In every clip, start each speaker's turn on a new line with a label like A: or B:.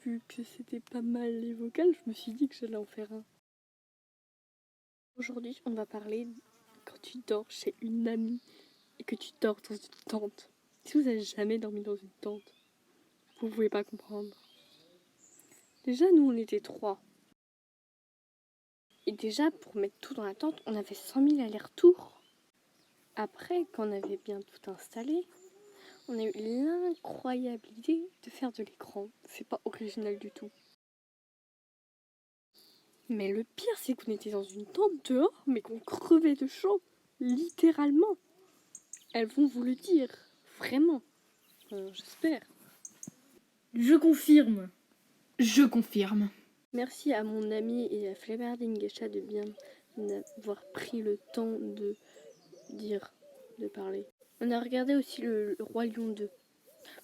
A: vu que c'était pas mal les vocales, je me suis dit que j'allais en faire un. Aujourd'hui, on va parler quand tu dors chez une amie et que tu dors dans une tente. Si vous n'avez jamais dormi dans une tente, vous pouvez pas comprendre. Déjà, nous, on était 3. Et déjà, pour mettre tout dans la tente, on avait 100 000 allers-retours. Après, quand on avait bien tout installé, on a eu l'incroyable idée de faire de l'écran. C'est pas original du tout. Mais le pire, c'est qu'on était dans une tente dehors, mais qu'on crevait de chaud. Littéralement. Elles vont vous le dire. Vraiment. J'espère.
B: Je confirme. Je confirme.
A: Merci à mon ami et à Flemmardine Gecha de bien avoir pris le temps de dire, de parler. On a regardé aussi le Roi Lion 2.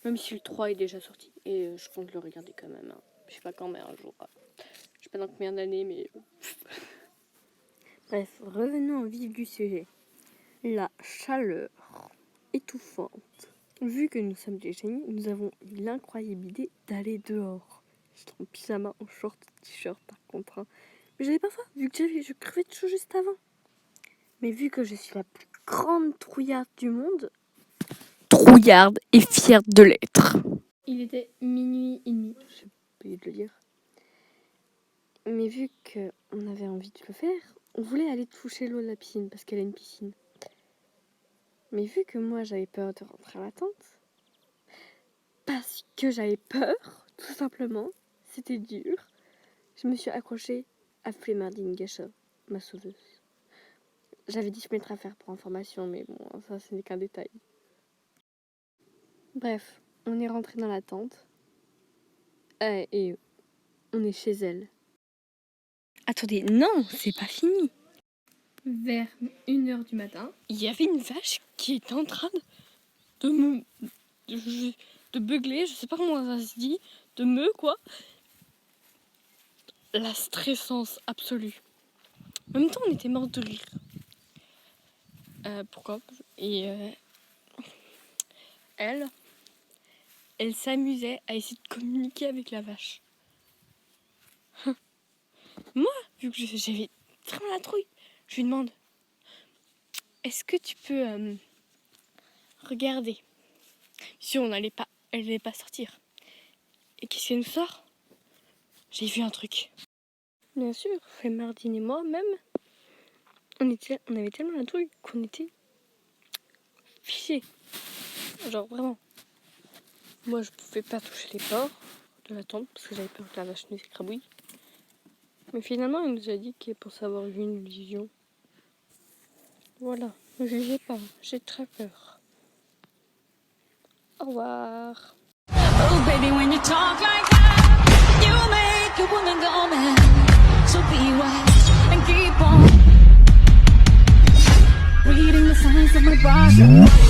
A: Même si le 3 est déjà sorti. Et je compte le regarder quand même. Hein. Je sais pas quand, mais un jour. Je sais pas dans combien d'années, mais... Bref, revenons au vif du sujet. La chaleur étouffante. Vu que nous sommes des génies, nous avons eu l'incroyable idée d'aller dehors. J'étais en pyjama, en short, t-shirt par contre. Hein. Mais j'avais pas faim, vu que je crevais de chaud juste avant. Mais vu que je suis la plus grande trouillarde du monde, trouillarde et fière de l'être. Il était 00h30, j'ai oublié de le dire. Mais vu qu'on avait envie de le faire, on voulait aller toucher l'eau de la piscine, parce qu'elle a une piscine. Mais vu que moi j'avais peur de rentrer à la tente, parce que j'avais peur, tout simplement, c'était dur, je me suis accrochée à Flemmardine Gecha, ma sauveuse. J'avais 10 mètres à faire pour information, mais bon, ça ce n'est qu'un détail. Bref, on est rentré dans la tente, et on est chez elle. Attendez, non, c'est pas fini.
B: Vers 1h du matin,
A: Il y avait une vache qui était en train de beugler, je sais pas comment ça se dit, de meu quoi. La stressance absolue. En même temps, on était morts de rire. Pourquoi ? Et elle s'amusait à essayer de communiquer avec la vache. Moi, vu que j'avais vraiment la trouille, je lui demande, est-ce que tu peux regarder si elle n'allait pas sortir. Et qu'est-ce qu'elle nous sort ? J'ai vu un truc. Bien sûr, Flemmardine et moi même, on avait tellement la trouille qu'on était fichés. Genre vraiment. Moi je pouvais pas toucher les ports de la tente parce que j'avais peur que la vache nous écrabouille. Mais finalement elle nous a dit qu'elle pensait avoir eu une illusion. Voilà, ne jugez pas, j'ai très peur. Au revoir.
C: Oh baby, when you talk like that, you make a woman go mad. So be wise and keep on reading the signs of my body.